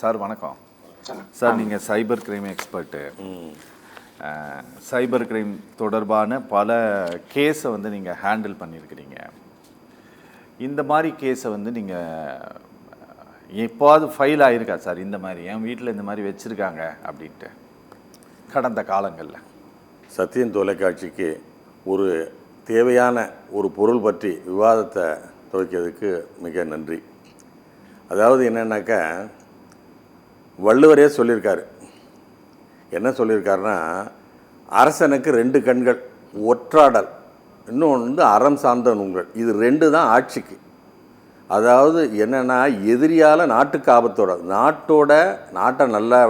Sir வணக்கம் sir. நீங்கள் cyber crime expert. Cyber crime தொடர்பான பல கேஸை வந்து நீங்கள் ஹேண்டில் பண்ணியிருக்கிறீங்க. இந்த மாதிரி கேஸை வந்து நீங்கள் எப்போது ஃபைல் ஆகிருக்கா சார்? இந்த மாதிரி என் வீட்டில் இந்த மாதிரி வச்சுருக்காங்க அப்படின்ட்டு கடந்த காலங்களில். சத்தியம் தொலைக்காட்சிக்கு ஒரு தேவையான ஒரு பொருள் பற்றி விவாதத்தை துவக்கிறதுக்கு மிக நன்றி. அதாவது என்னென்னாக்கா, வள்ளுவரே சொல்லியிருக்காரு. என்ன சொல்லியிருக்காருன்னா, அரசனுக்கு 2 கண்கள், ஒற்றாடல், இன்னொன்று வந்து அறம் சார்ந்த நூல்கள். இது 2 தான் ஆட்சிக்கு. அதாவது என்னென்னா, எதிரியால் நாட்டுக்கு ஆபத்தோட, நாட்டை நல்லா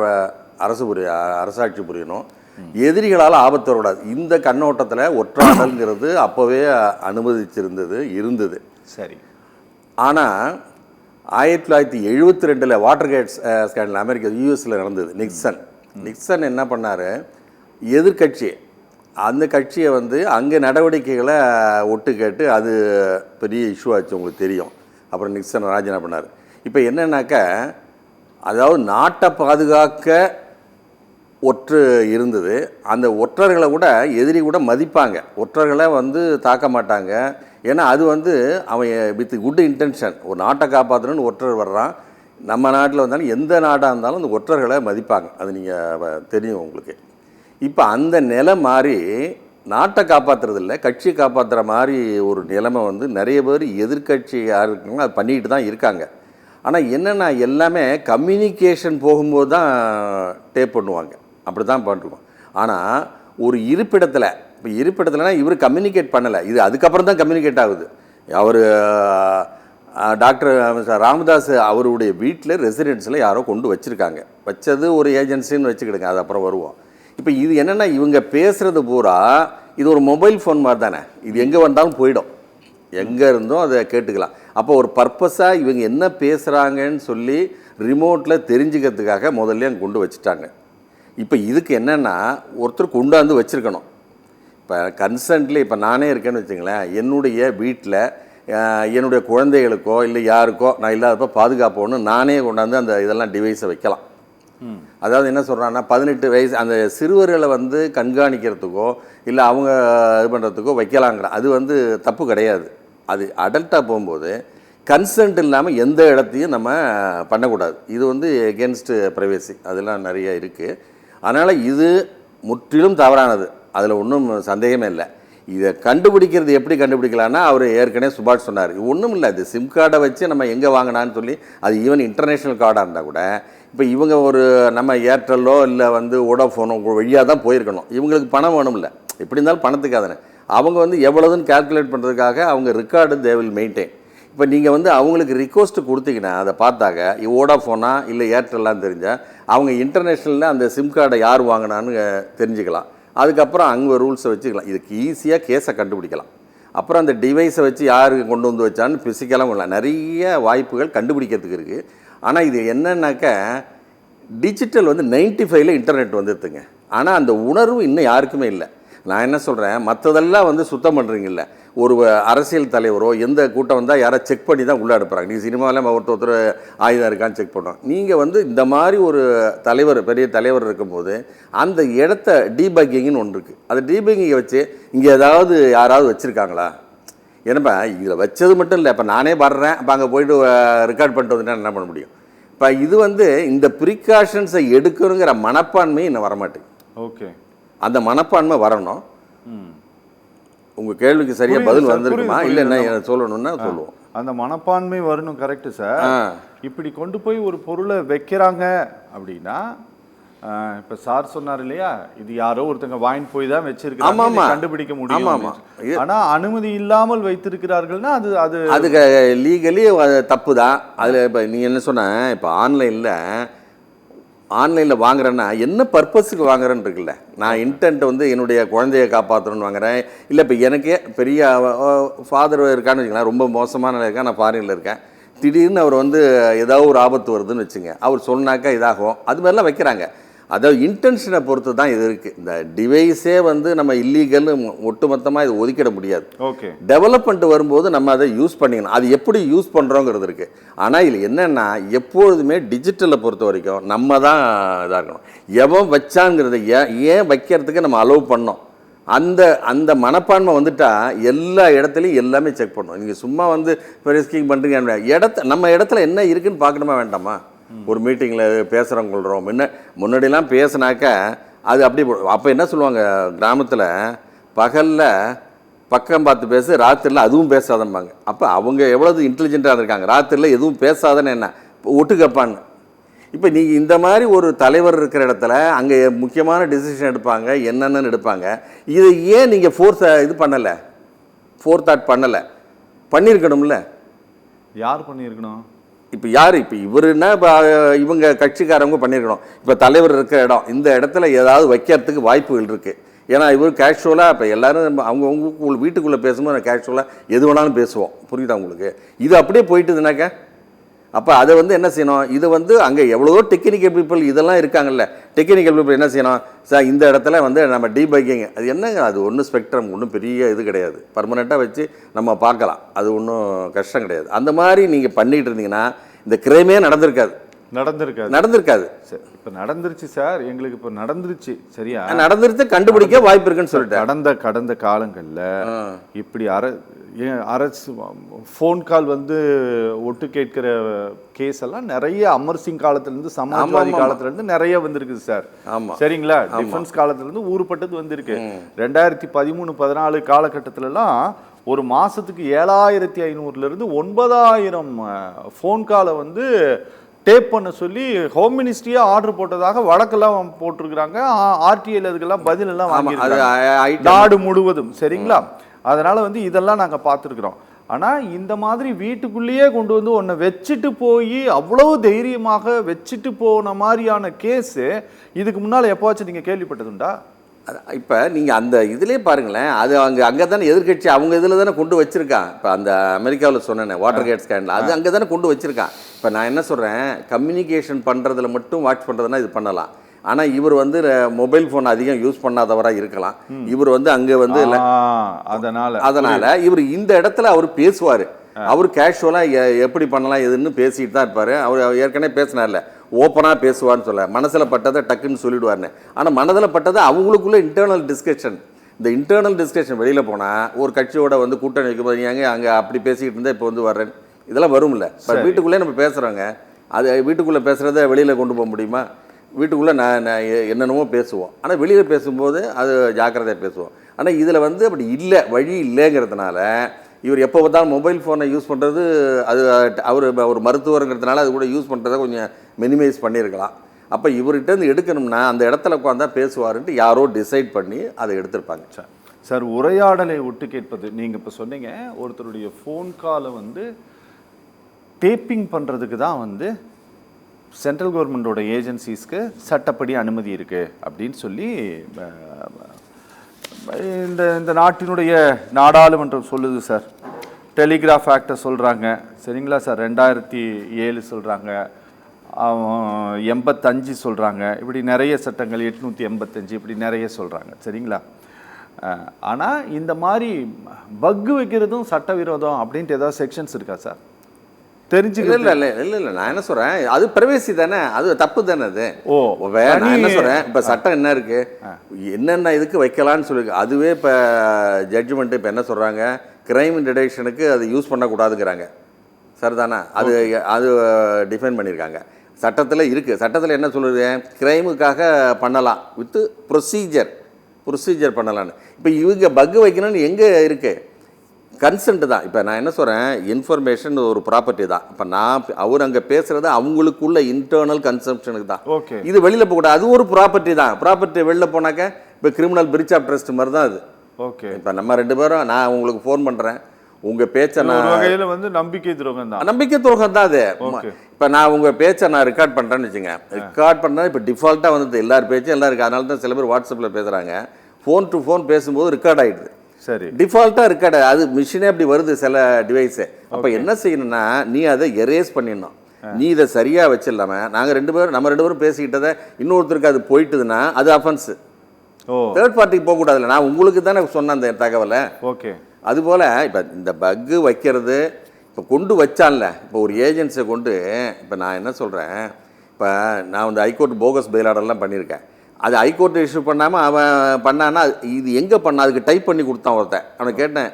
அரசாட்சி புரியணும், எதிரிகளால் ஆபத்து வரக்கூடாது. இந்த கண்ணோட்டத்தில் ஒற்றாடல்ங்கிறது அப்போவே இருந்தது. சரி. ஆனால் 1972 வாட்டர் கேட் ஸ்கேண்டல் அமெரிக்கா யூஎஸில் நடந்தது. நிக்சன் என்ன பண்ணார், எதிர்கட்சி அந்த கட்சியை வந்து அங்கே நடவடிக்கைகளை ஒட்டு கேட்டு அது பெரிய இஷ்யூ ஆச்சு, உங்களுக்கு தெரியும். அப்புறம் நிக்சன் ராஜினாமா பண்ணார். இப்போ என்னன்னாக்கா, அதாவது நாட்டை பாதுகாக்க ஒற்று இருந்தது. அந்த ஒற்றர்களை கூட எதிரி கூட மதிப்பாங்க, ஒற்றர்களை வந்து தாக்க மாட்டாங்க. ஏன்னா அது வந்து அவன் வித் குட் இன்டென்ஷன் ஒரு நாட்டை காப்பாற்றணும்னு ஒற்றர் வர்றான். நம்ம நாட்டில் வந்தாலும் எந்த நாடாக இருந்தாலும் அந்த ஒற்றர்களை மதிப்பாங்க, அது நீங்கள் தெரியும் உங்களுக்கு. இப்போ அந்த நிலை மாறி நாட்டை காப்பாற்றுறது இல்லை, கட்சியை காப்பாற்றுற மாதிரி ஒரு நிலைமை வந்து நிறைய பேர் எதிர்கட்சி யார் இருக்காங்களோ அது பண்ணிக்கிட்டு தான் இருக்காங்க. ஆனால் என்னென்னா, எல்லாமே கம்யூனிகேஷன் போகும்போது தான் டேப் பண்ணுவாங்க, அப்படி தான் பண்ணிருக்கோம். ஆனால் ஒரு இருப்பிடத்துலனா இவர் கம்யூனிகேட் பண்ணலை, இது அதுக்கப்புறம் தான் கம்யூனிகேட் ஆகுது. அவர் டாக்டர் ராமதாஸ் அவருடைய வீட்டில் ரெசிடென்ஸில் யாரோ கொண்டு வச்சுருக்காங்க, வச்சது ஒரு ஏஜென்சின்னு வச்சுக்கிடுங்க, அது அப்புறம் வருவோம். இப்போ இது என்னென்னா, இவங்க பேசுகிறது பூரா இது ஒரு மொபைல் ஃபோன் மாதிரி தானே, இது எங்கே வந்தாலும் போயிடும், எங்கே இருந்தோ அதை கேட்டுக்கலாம். அப்போ ஒரு பர்பஸாக இவங்க என்ன பேசுகிறாங்கன்னு சொல்லி ரிமோட்டில் தெரிஞ்சுக்கிறதுக்காக முதல்ல அங்கே கொண்டு வச்சுட்டாங்க. இப்போ இதுக்கு என்னென்னா, ஒருத்தர் கொண்டாந்து வச்சுருக்கணும். இப்போ கன்சென்ட்லி, இப்போ நானே இருக்கேன்னு வச்சுங்களேன், என்னுடைய வீட்டில் என்னுடைய குழந்தைகளுக்கோ இல்லை யாருக்கோ நான் இல்லாதப்போ பாதுகாப்போன்னு நானே கொண்டாந்து அந்த இதெல்லாம் டிவைஸை வைக்கலாம். அதாவது என்ன சொல்கிறான்னா, 18 வயசு அந்த சிறுவர்களை வந்து கண்காணிக்கிறதுக்கோ இல்லை அவங்க இது பண்ணுறதுக்கோ வைக்கலாங்கிற, அது வந்து தப்பு கிடையாது. அது அடல்ட்டாக போகும்போது கன்சென்ட் இல்லாமல் எந்த இடத்தையும் நம்ம பண்ணக்கூடாது. இது வந்து எகென்ஸ்ட் ப்ரைவேசி, அதெல்லாம் நிறைய இருக்குது. அதனால் இது முற்றிலும் தவறானது, அதில் ஒன்றும் சந்தேகமே இல்லை. இதை கண்டுபிடிக்கிறது எப்படி கண்டுபிடிக்கலான்னா, அவர் ஏற்கனவே சுபாஷ் சொன்னார், ஒன்றும் இல்லை, இது சிம் கார்டை வச்சு நம்ம எங்கே வாங்கினான்னு சொல்லி, அது ஈவன் இன்டர்நேஷ்னல் கார்டாக இருந்தால் கூட, இப்போ இவங்க ஒரு நம்ம ஏர்டெல்லோ இல்லை வந்து வோடாஃபோனோ வழியாக தான் போயிருக்கணும், இவங்களுக்கு பணம் வேணும்ல, எப்படி இருந்தாலும் பணத்துக்காதானே. அவங்க வந்து எவ்வளோதுன்னு கால்குலேட் பண்ணுறதுக்காக அவங்க ரெக்கார்டு தே வில் மெயின்டைன். இப்போ நீங்கள் வந்து அவங்களுக்கு ரிக்வஸ்ட்டு கொடுத்தீங்கன்னா அதை பார்த்தாக்க வோடாஃபோனா இல்லை ஏர்டெல்லாம் தெரிஞ்சால் அவங்க இன்டர்நேஷ்னலில் அந்த சிம் கார்டை யார் வாங்கினான்னு தெரிஞ்சுக்கலாம். அதுக்கப்புறம் அங்கே ரூல்ஸை வச்சுக்கலாம், இதுக்கு ஈஸியாக கேஸை கண்டுபிடிக்கலாம். அப்புறம் அந்த டிவைஸை வச்சு யார் கொண்டு வந்து வச்சான்னு ஃபிசிக்கலாக கொள்ளலாம், நிறைய வாய்ப்புகள் கண்டுபிடிக்கிறதுக்கு இருக்குது. ஆனால் இது என்னன்னாக்கா, டிஜிட்டல் வந்து 95ல் இன்டர்நெட் வந்துடுதுங்க. ஆனால் அந்த உணர்வு இன்னும் யாருக்குமே இல்லை. நான் என்ன சொல்கிறேன், மற்றதெல்லாம் வந்து சுத்தம் பண்ணுறீங்கல்ல, ஒரு அரசியல் தலைவரோ எந்த கூட்டம் வந்தால் யாரை செக் பண்ணி தான் உள்ளே அனுப்புகிறாங்க. நீங்கள் சினிமாவில் ஒருத்தர் ஆயுதம் இருக்கான்னு செக் பண்ணுறோம். நீங்கள் வந்து இந்த மாதிரி ஒரு தலைவர், பெரிய தலைவர் இருக்கும்போது அந்த இடத்த டீபக்கிங்னு ஒன்று இருக்குது, அந்த டீபக்கிங்கை வச்சு இங்கே ஏதாவது யாராவது வச்சுருக்காங்களா, ஏன்னாப்பா இதில் வச்சது மட்டும் இல்லை, இப்போ நானே வர்றேன், இப்போ அங்கே போய்ட்டு ரெக்கார்ட் பண்ணிட்டு வந்துட்டா என்ன பண்ண முடியும். இப்போ இது வந்து இந்த ப்ரிகாஷன்ஸை எடுக்கணுங்கிற மனப்பான்மை இன்னும் வரமாட்டேங்குது. ஓகே, அந்த மனப்பான்மை வரணும். உங்கள் கேள்விக்கு சரியாக பதில் வந்திருக்குமா இல்லை என்ன சொல்லணும்னா சொல்லுவோம். அந்த மனப்பான்மை வரணும். Correct sir. இப்படி கொண்டு போய் ஒரு பொருளை வைக்கிறாங்க அப்படின்னா, இப்போ சார் சொன்னார் இல்லையா, இது யாரோ ஒருத்தங்க வாங்கிட்டு போய் தான் வச்சிருக்காங்க, கண்டுபிடிக்க முடியும். ஆனால் அனுமதி இல்லாமல் வைத்திருக்கிறார்கள்னா அது அது அதுக்கு லீகலி தப்பு தான். அதில் இப்போ நீங்கள் என்ன சொன்ன, இப்போ ஆன்லைனில் வாங்குறேன்னா என்ன பர்பஸுக்கு வாங்குறேன்னு இருக்குல்ல, நான் இன்டென்ட் வந்து என்னுடைய குழந்தைய காப்பாற்றணும்னு வாங்குறேன். இல்லை இப்போ எனக்கே பெரிய ஃபாதர் இருக்கான்னு வச்சுக்கலாம், ரொம்ப மோசமான இருக்கேன், நான் ஃபாரினில் இருக்கேன், திடீர்னு அவர் வந்து ஏதாவது ஒரு ஆபத்து வருதுன்னு வச்சுங்க, அவர் சொன்னாக்கா இதாகும், அது மாதிரிலாம் வைக்கிறாங்க. அதாவது இன்டென்ஷனை பொறுத்து தான் இது இருக்குது. இந்த டிவைஸே வந்து நம்ம இல்லீகல்னு ஒட்டுமொத்தமாக இது ஒதுக்கிட முடியாது. ஓகே, டெவலப்மெண்ட் வரும்போது நம்ம அதை யூஸ் பண்ணிக்கணும். அது எப்படி யூஸ் பண்ணுறோங்கிறது இருக்குது. ஆனால் இதில் என்னென்னா எப்பொழுதுமே டிஜிட்டலை பொறுத்த வரைக்கும் நம்ம தான் இதாக இருக்கணும். எவன் வச்சாங்கிறத ஏன் வைக்கிறதுக்கு நம்ம அலோவ் பண்ணோம், அந்த மனப்பான்மை வந்துட்டா எல்லா இடத்துலையும் எல்லாமே செக் பண்ணணும். நீங்கள் சும்மா வந்து இப்போ ரிஸ்கிங் பண்ணுறீங்க, நம்ம இடத்துல என்ன இருக்குன்னு பார்க்கணுமா வேண்டாமா? ஒரு மீட்டிங்கில் பேசுகிறோம் கொள்கிறோம், முன்னாடிலாம் பேசினாக்கா அது அப்படி அப்போ என்ன சொல்லுவாங்க கிராமத்தில், பகலில் பக்கம் பார்த்து பேசு, ராத்திரியில் அதுவும் பேசாதம்பாங்க. அப்போ அவங்க எவ்வளவு இன்டெலிஜென்ட்டாக இருக்காங்க, ராத்திரியில் எதுவும் பேசாதன்னு என்ன ஒட்டுக்கப்பான்னு. இப்போ நீங்கள் இந்த மாதிரி ஒரு தலைவர் இருக்கிற இடத்துல அங்கே முக்கியமான டிசிஷன் எடுப்பாங்க, என்னென்னு எடுப்பாங்க. இதை ஏன் நீங்கள் இது பண்ணலை, ஃபோர் தாட் பண்ணலை? பண்ணியிருக்கணும்ல. யார் பண்ணியிருக்கணும்? இப்போ யார், இப்போ இவருன்னா இப்போ இவங்க கட்சிக்காரவங்க பண்ணியிருக்கணும். இப்போ தலைவர் இருக்கிற இடம், இந்த இடத்துல ஏதாவது வைக்கிறதுக்கு வாய்ப்புகள் இருக்குது. ஏன்னா இவர் கேஷுவலாக இப்போ எல்லோரும் அவங்க வீட்டுக்குள்ளே பேசும்போது கேஷுவலாக எது வேணாலும் பேசுவோம், புரியுதா உங்களுக்கு? இது அப்படியே போயிட்டுதுனாக்கா அப்போ அதை வந்து என்ன செய்யணும், இது வந்து அங்கே எவ்வளோ டெக்னிக்கல் பீப்புள் இதெல்லாம் இருக்காங்கல்ல, டெக்னிக்கல் பீப்புள் என்ன செய்யணும், சார் இந்த இடத்துல வந்து நம்ம டீபக்கிங் அது என்னங்க, அது ஒன்றும் ஸ்பெக்ட்ரம் ஒன்றும் பெரிய இது கிடையாது, பர்மனெண்ட்டாக வச்சு நம்ம பார்க்கலாம், அது ஒன்றும் கஷ்டம் கிடையாது. அந்த மாதிரி நீங்கள் பண்ணிகிட்டு இருந்தீங்கன்னா இந்த கிரைமே நடந்திருக்காது. சரி, இப்போ நடந்துருச்சு சார், எங்களுக்கு இப்போ நடந்துருச்சு, சரியா நடந்துருச்சு, கண்டுபிடிக்க வாய்ப்பு இருக்குன்னு சொல்லிட்டு கடந்த காலங்களில் இப்படி அரசு ஃபோன் கால் வந்து ஒட்டு கேட்கிற கேஸ் எல்லாம் நிறைய அமர் சிங் காலத்திலேருந்து சமாஜ்வாதி காலத்திலேருந்து நிறைய வந்திருக்குது சார். சரிங்களா, டிஃபென்ஸ் காலத்திலேருந்து ஊருப்பட்டது வந்திருக்கு. 2013-14 காலகட்டத்திலலாம் ஒரு மாதத்துக்கு 7500 to 9000 ஃபோன் காலை வந்து டேப் பண்ண சொல்லி ஹோம் மினிஸ்ட்ரியா ஆர்டர் போட்டதாக வழக்கெல்லாம் போட்டிருக்கிறாங்க. ஆர்டிஐல அதுக்கெல்லாம் பதில் எல்லாம் வாங்கியிருக்காங்க நாடு முழுவதும். சரிங்களா, அதனால வந்து இதெல்லாம் நாங்கள் பார்த்துருக்குறோம். ஆனால் இந்த மாதிரி வீட்டுக்குள்ளேயே கொண்டு வந்து ஒன்றை வச்சுட்டு போய் அவ்வளவு தைரியமாக வச்சுட்டு போன மாதிரியான கேஸு இதுக்கு முன்னால் எப்போவாச்சும் நீங்கள் கேள்விப்பட்டதுண்டா? இப்போ நீங்கள் அந்த இதிலே பாருங்களேன், அது அங்கே தானே எதிர்கட்சி அவங்க இதில் தானே கொண்டு வச்சுருக்கான். இப்போ அந்த அமெரிக்காவில் சொன்னேன் வாட்டர் கேட் ஸ்கேண்டில், அது அங்கே தானே கொண்டு வச்சுருக்கான். இப்போ நான் என்ன சொல்கிறேன், கம்யூனிகேஷன் பண்ணுறதுல மட்டும் வாட்ச் பண்ணுறதுனா இது பண்ணலாம். ஆனால் இவர் வந்து மொபைல் ஃபோன் அதிகம் யூஸ் பண்ணாதவராக இருக்கலாம். இவர் வந்து அங்கே வந்து அதனால் இவர் இந்த இடத்துல அவர் பேசுவார். அவர் கேஷுவலாக எப்படி பண்ணலாம் எதுன்னு பேசிட்டு தான் இருப்பார். அவர் ஏற்கனவே பேசினார்ல, ஓப்பனாக பேசுவார்னு சொல்ல, மனசில் பட்டதை டக்குன்னு சொல்லிவிடுவார்னு. ஆனால் மனதில் பட்டதை அவங்களுக்குள்ள இன்டர்னல் டிஸ்கஷன், இந்த இன்டர்னல் டிஸ்கஷன் வெளியில் போனால் ஒரு கட்சியோட வந்து கூட்டணி வைக்கும்போது ஏங்க அங்கே அப்படி பேசிக்கிட்டு இருந்தால் இப்போ வந்து வர்றேன், இதெல்லாம் வரும்ல. இப்போ வீட்டுக்குள்ளே நம்ம பேசுகிறோங்க, அது வீட்டுக்குள்ளே பேசுகிறத வெளியில் கொண்டு போக முடியுமா? வீட்டுக்குள்ளே நான் என்னென்னமோ பேசுவோம், ஆனால் வெளியில் பேசும்போது அது ஜாக்கிரதையாக பேசுவோம். ஆனால் இதில் வந்து அப்படி இல்லை, வழி இல்லைங்கிறதுனால இவர் எப்போ பார்த்தாலும் மொபைல் ஃபோனை யூஸ் பண்ணுறது, அது அவர் ஒரு மருத்துவருங்கிறதுனால அது கூட யூஸ் பண்ணுறதை கொஞ்சம் மினிமைஸ் பண்ணியிருக்கலாம். அப்போ இவர்கிட்டருந்து எடுக்கணும்னா அந்த இடத்துல உட்காந்தா பேசுவாருன்ட்டு யாரோ டிசைட் பண்ணி அதை எடுத்திருப்பாங்க. சார், உரையாடலை ஒட்டு கேட்பது, நீங்கள் இப்போ சொன்னீங்க ஒருத்தருடைய ஃபோன் காலை வந்து டேப்பிங் பண்ணுறதுக்கு தான் வந்து சென்ட்ரல் கவர்மெண்டோட ஏஜென்சிஸ்க்கு சட்டப்படி அனுமதி இருக்குது அப்படின்னு சொல்லி இந்த நாட்டினுடைய நாடாளுமன்றம் சொல்லுது சார். டெலிகிராஃப் ஆக்டை சொல்கிறாங்க, சரிங்களா சார், 2007 சொல்கிறாங்க, 85 சொல்கிறாங்க, இப்படி நிறைய சட்டங்கள் 885 இப்படி நிறைய சொல்கிறாங்க, சரிங்களா. ஆனால் இந்த மாதிரி பக்கு வைக்கிறதும் சட்டவிரோதம் அப்படின்ட்டு ஏதாவது செக்ஷன்ஸ் இருக்கா சார்? தெரிஞ்சுக்கல. இல்லை நான் என்ன சொல்கிறேன், அது பிரைவேசி தானே, அது தப்பு தானே அது. நான் என்ன சொல்கிறேன், இப்போ சட்டம் என்ன இருக்குது, என்னென்ன இதுக்கு வைக்கலான்னு சொல்லி அதுவே இப்போ ஜட்ஜ்மெண்ட்டு இப்போ என்ன சொல்கிறாங்க, கிரைம் டிடெக்ஷனுக்கு அது யூஸ் பண்ணக்கூடாதுங்கிறாங்க. சரிதானே, அது டிஃபைன் பண்ணியிருக்காங்க, சட்டத்தில் இருக்குது. சட்டத்தில் என்ன சொல்லுது, கிரைமுக்காக பண்ணலாம் வித்து ப்ரொசீஜர் பண்ணலான்னு. இப்போ இவங்க பக்கு வைக்கணும்னு எங்கே இருக்குது, கன்சென்ட் தான். இப்போ நான் என்ன சொல்கிறேன், இன்ஃபர்மேஷன் ஒரு ப்ராப்பர்ட்டி தான். இப்போ அவர் அங்கே பேசுகிறது அவங்களுக்குள்ள இன்டர்னல் கன்சம்ஷனுக்கு தான். ஓகே, இது வெளியில் போகக்கூடாது, அது ஒரு ப்ராப்பர்ட்டி தான். ப்ராப்பர்ட்டி வெளியில் போனாக்க இப்போ கிரிமினல் பிரீச் ஆஃப் ட்ரஸ்ட் மாதிரி தான் அது. ஓகே, இப்போ நம்ம 2 பேரும் நான் உங்களுக்கு ஃபோன் பண்ணுறேன், உங்கள் பேச்சை நான் வகையில் வந்து நம்பிக்கை துரோகம் தான் அது. இப்போ நான் உங்கள் பேச்சை நான் ரெக்கார்ட் பண்ணுறேன்னு வச்சுங்க, ரெக்கார்ட் பண்ணுறேன். இப்போ டிஃபால்ட்டாக வந்து எல்லார் பேச்சும் எல்லாம் இருக்குது. அதனால தான் சில பேர் வாட்ஸ்அப்பில் பேசுகிறாங்க, ஃபோன் டு ஃபோன் பேசும்போது ரெக்கார்ட் ஆகிடுது. சரி, டிஃபால்ட்டாக ரெக்கார்டு, அது மிஷினே அப்படி வருது சில டிவைஸு. அப்போ என்ன செய்யணும்னா நீ அதை எரேஸ் பண்ணிடணும். நீ இதை சரியாக வச்சிடலாம நம்ம ரெண்டு பேரும் பேசிக்கிட்டதை இன்னொருத்தருக்கு அது போயிட்டுதுன்னா அது அஃபென்ஸு. தேர்ட் பார்ட்டிக்கு போகக்கூடாதுல்ல. நான் உங்களுக்கு தானே சொன்னேன் அந்த தகவலை. ஓகே. அதுபோல் இப்போ இந்த பக்கு வைக்கிறது இப்போ கொண்டு வச்சான்ல, இப்போ ஒரு ஏஜென்சியை கொண்டு இப்போ நான் என்ன சொல்கிறேன், இப்போ நான் வந்து ஹைகோர்ட் போகஸ் பெயில் ஆர்டர்லாம் பண்ணியிருக்கேன். அது ஹைகோர்ட் இஷ்யூ பண்ணாமல் அவன் பண்ணான்னா இது எங்கே பண்ண அதுக்கு டைப் பண்ணி கொடுத்தான் ஒருத்தன். அவனை கேட்டேன்,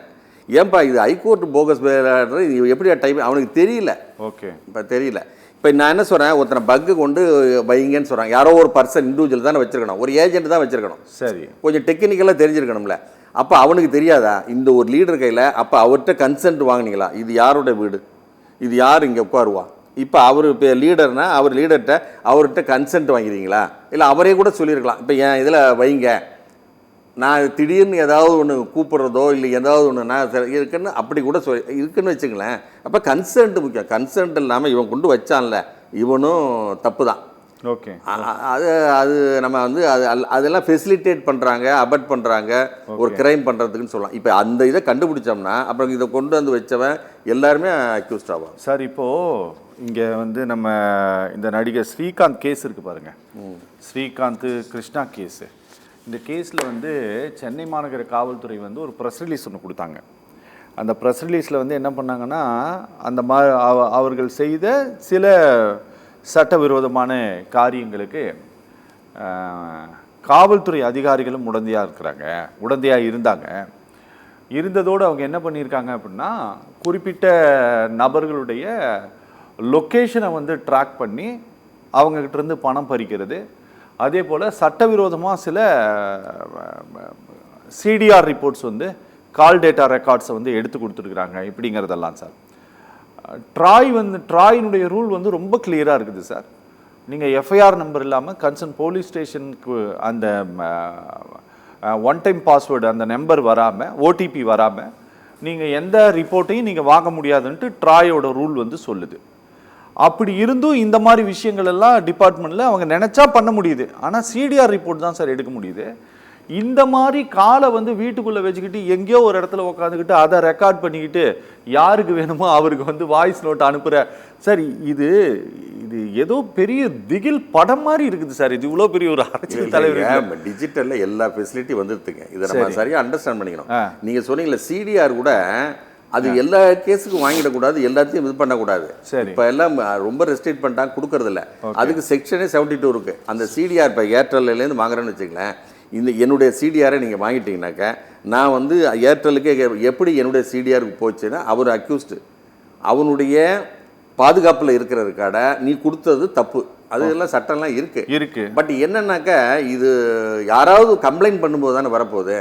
ஏன்பா இது ஹைகோர்ட் போகஸ் பெயில் ஆர்டர் இது எப்படியா டைப், அவனுக்கு தெரியல. ஓகே. இப்போ தெரியல. இப்போ நான் என்ன சொல்கிறேன், ஒருத்தனை பக்கு கொண்டு வைங்கன்னு சொல்கிறாங்க. யாரோ ஒரு பர்சன் இண்டிவிஜுவல் தானே வச்சுருக்கணும், ஒரு ஏஜென்ட் தான் வச்சுருக்கணும். சரி, கொஞ்சம் டெக்னிக்கலாக தெரிஞ்சிருக்கணும்ல. அப்போ அவனுக்கு தெரியாதா இந்த ஒரு லீடர் கையில்? அப்போ அவர்கிட்ட கன்சென்ட் வாங்கினீங்களா? இது யாரோட வீடு, இது யார் இங்கே உட்காருவா? இப்போ அவர் இப்போ லீடர்னா அவர் அவர்கிட்ட கன்சென்ட் வாங்கிறீங்களா? இல்லை அவரே கூட சொல்லியிருக்கலாம், இப்போ என் இதில் வைங்க, நான் திடீர்னு ஏதாவது ஒன்று கூப்பிட்றதோ இல்லை ஏதாவது ஒன்று நான் இருக்குன்னு அப்படி கூட இருக்குன்னு வச்சுங்களேன். அப்போ கன்சென்ட் முக்கியம். கன்சென்ட் இல்லாமல் இவன் கொண்டு வச்சான்ல, இவனும் தப்பு தான். ஓகே. அது நம்ம வந்து அதெல்லாம் ஃபெசிலிட்டேட் பண்ணுறாங்க, அபட் பண்ணுறாங்க ஒரு கிரைம் பண்ணுறதுக்குன்னு சொல்லலாம். இப்போ அந்த இதை கண்டுபிடிச்சோம்னா அப்புறம் இதை கொண்டு வந்து வச்சவன் எல்லாருமே அக்யூஸ்ட் ஆகும். சார் இப்போது இங்கே வந்து நம்ம இந்த நடிகர் ஸ்ரீகாந்த் கேஸ் இருக்குது பாருங்கள், ஸ்ரீகாந்த் கிருஷ்ணா கேஸு. இந்த கேஸில் வந்து சென்னை மாநகர காவல்துறை வந்து ஒரு ப்ரெஸ் ரிலீஸ் ஒன்று கொடுத்தாங்க. அந்த ப்ரெஸ் ரிலீஸில் வந்து என்ன பண்ணாங்கன்னா, அந்த அவர்கள் செய்த சில சட்டவிரோதமான காரியங்களுக்கு காவல்துறை அதிகாரிகளும் உடந்தையாக இருந்ததோடு அவங்க என்ன பண்ணியிருக்காங்க அப்படின்னா, குறிப்பிட்ட நபர்களுடைய லொக்கேஷனை வந்து ட்ராக் பண்ணி அவங்கக்கிட்ட இருந்து பணம் பறிக்கிறது, அதே போல் சட்டவிரோதமாக சில சிடிஆர் ரிப்போர்ட்ஸ் வந்து கால் டேட்டா ரெக்கார்ட்ஸை வந்து எடுத்து கொடுத்துருக்குறாங்க இப்படிங்கிறதெல்லாம் சார். ட்ராயினுடைய ரூல் வந்து ரொம்ப கிளியராக இருக்குது சார். நீங்கள் எஃப்ஐஆர் நம்பர் இல்லாமல் கன்சர்ன் போலீஸ் ஸ்டேஷனுக்கு அந்த ஒன் டைம் பாஸ்வேர்டு அந்த நம்பர் வராமல், ஓடிபி வராமல் நீங்கள் எந்த ரிப்போர்ட்டையும் நீங்கள் வாங்க முடியாதுன்ட்டு ட்ராயோட ரூல் வந்து சொல்லுது. அப்படி இருந்தும் இந்த மாதிரி விஷயங்கள் எல்லாம் டிபார்ட்மெண்ட்டில் அவங்க நினச்சா பண்ண முடியுது. ஆனால் சிடிஆர் ரிப்போர்ட் தான் சார் எடுக்க முடியுது. இந்த மாதிரி காலை வந்து வீட்டுக்குள்ளே வச்சுக்கிட்டு எங்கேயோ ஒரு இடத்துல உட்காந்துக்கிட்டு அதை ரெக்கார்ட் பண்ணிக்கிட்டு யாருக்கு வேணுமோ அவருக்கு வந்து வாய்ஸ் நோட் அனுப்புகிற சார், இது ஏதோ பெரிய திகில் படம் மாதிரி இருக்குது சார். இது இவ்வளோ பெரிய ஒரு அரசியல் தலைவர். டிஜிட்டலில் எல்லா ஃபெசிலிட்டி வந்துருக்குங்க. இதை நம்ம சரியாக அண்டர்ஸ்டாண்ட் பண்ணிக்கணும். நீங்கள் சொன்னீங்களே சிடிஆர் கூட அது எல்லா கேஸுக்கும் வாங்கிடக்கூடாது, எல்லாத்தையும் இது பண்ணக்கூடாது. இப்போ எல்லாம் ரொம்ப ரெஸ்ட்ரிக்ட் பண்ணிட்டாங்க, கொடுக்கறதில்ல. அதுக்கு செக்ஷனே 72 இருக்குது. அந்த சிடிஆர் இப்போ ஏர்டெல்லேருந்து வாங்குறேன்னு வச்சுங்களேன், என்னுடைய சிடிஆரை நீங்கள் வாங்கிட்டீங்கன்னாக்கா நான் வந்து ஏர்டெல்லுக்கு எப்படி என்னுடைய சிடிஆருக்கு போச்சுன்னா அவர் அக்யூஸ்டு, அவனுடைய பாதுகாப்பில் இருக்கிற ரெக்கார்டை நீ கொடுத்தது தப்பு. அது எல்லாம் சட்டம்லாம் இருக்கு. பட் என்னன்னாக்கா இது யாராவது கம்ப்ளைண்ட் பண்ணும்போது தானே வரப்போகுது.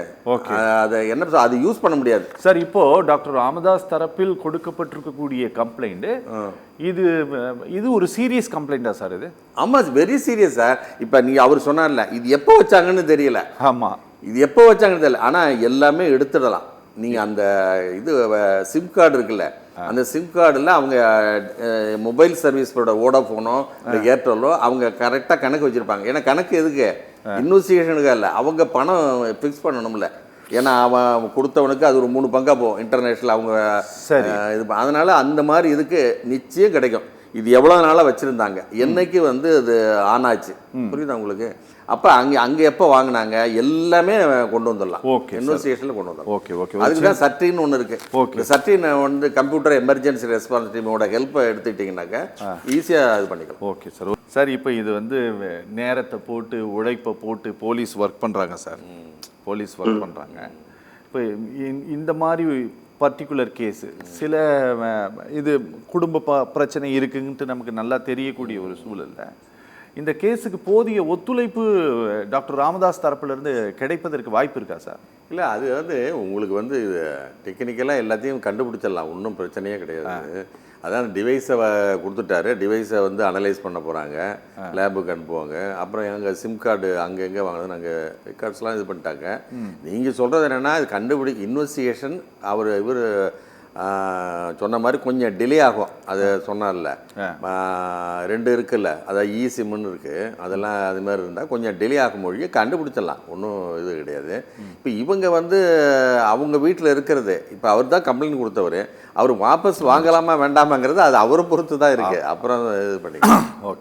அதை என்ன அது யூஸ் பண்ண முடியாது சார். இப்போ டாக்டர் ராமதாஸ் தரப்பில் கொடுக்கப்பட்டிருக்கக்கூடிய கம்ப்ளைண்ட் இது ஒரு சீரியஸ் கம்ப்ளைண்டா சார்? இது ஆமாம், வெரி சீரியஸ் சார். இப்போ அவர் சொன்னார்ல இது எப்போ வச்சாங்கன்னு தெரியல. ஆமாம், இது எப்போ வச்சாங்கன்னு தெரியல. ஆனால் எல்லாமே எடுத்துடலாம். நீங்கள் அந்த இது சிம் கார்டு இருக்குல்ல, அந்த சிம் கார்டில் அவங்க மொபைல் சர்வீஸோட வோடாஃபோனோ இல்லை ஏர்டெல்லோ அவங்க கரெக்டாக கணக்கு வச்சுருப்பாங்க. ஏன்னா கணக்கு எதுக்கு, இன்வெஸ்டிகேஷனுக்கு இல்லை, அவங்க பணம் ஃபிக்ஸ் பண்ணணும்ல. ஏன்னா அவன் கொடுத்தவனுக்கு அது ஒரு 3 பங்கா போகும் இன்டர்நேஷ்னல் அவங்க இது. அதனால் அந்த மாதிரி இதுக்கு நிச்சயம் கிடைக்கும். இது எவ்வளோ நாளாக வச்சுருந்தாங்க, என்னைக்கு வந்து அது ஆன் ஆச்சு, புரியுதா உங்களுக்கு? அப்போ அங்கே எப்போ வாங்கினாங்க எல்லாமே கொண்டு வந்துடலாம். இன்வெஸ்டிகேஷனில் கொண்டு வந்துடலாம். அதுக்கு தான் சர்டின்னு ஒன்று இருக்குது. சர்டின் வந்து கம்ப்யூட்டர் எமர்ஜென்சி ரெஸ்பான்ஸ் டீமோட ஹெல்ப்பை எடுத்துக்கிட்டிங்கனாக்கா ஈஸியாக இது பண்ணிக்கலாம். Okay sir. சார் இப்போ இது வந்து நேரத்தை போட்டு உழைப்பை போட்டு போலீஸ் ஒர்க் பண்ணுறாங்க சார். இப்போ இந்த மாதிரி பர்டிகுலர் கேஸு சில இது குடும்ப பிரச்சனை இருக்குன்ட்டு நமக்கு நல்லா தெரியக்கூடிய ஒரு சூழலில் இந்த கேஸுக்கு போதிய ஒத்துழைப்பு டாக்டர் ராமதாஸ் தரப்புலேருந்து கிடைப்பதற்கு வாய்ப்பு இருக்கா சார்? இல்லை, அது வந்து உங்களுக்கு வந்து டெக்னிக்கலாக எல்லாத்தையும் கண்டுபிடிச்சிடலாம், ஒன்றும் பிரச்சனையே கிடையாது. அதான் டிவைஸை கொடுத்துட்டாரு, டிவைஸை வந்து அனலைஸ் பண்ண போகிறாங்க, லேபுக்கு அனுப்புவாங்க. அப்புறம் எங்கள் சிம் கார்டு அங்கே எங்கே வாங்கினது நாங்கள் ரெக்கார்ட்ஸ்லாம் இது பண்ணிட்டாங்க. நீங்கள் சொல்கிறது என்னென்னா இது இன்வெஸ்டிகேஷன் இவர் சொன்ன மாதிரி கொஞ்சம் டிலே ஆகும். அது சொன்னார்ல 2 இருக்குல்ல, அதாவது இ சிம்முன்னு இருக்குது, அதெல்லாம் அது மாதிரி இருந்தால் கொஞ்சம் டிலே ஆகும் மொழியை கண்டுபிடிச்சிடலாம், ஒன்றும் இது கிடையாது. இப்போ இவங்க வந்து அவங்க வீட்டில் இருக்கிறது, இப்போ அவர் தான் கம்ப்ளைண்ட் கொடுத்தவர், அவர் வாபஸ் வாங்கலாமா வேண்டாமாங்கிறது அது அவரை பொறுத்து தான் இருக்குது. அப்புறம் இது பண்ணிக்கலாம். ஓகே.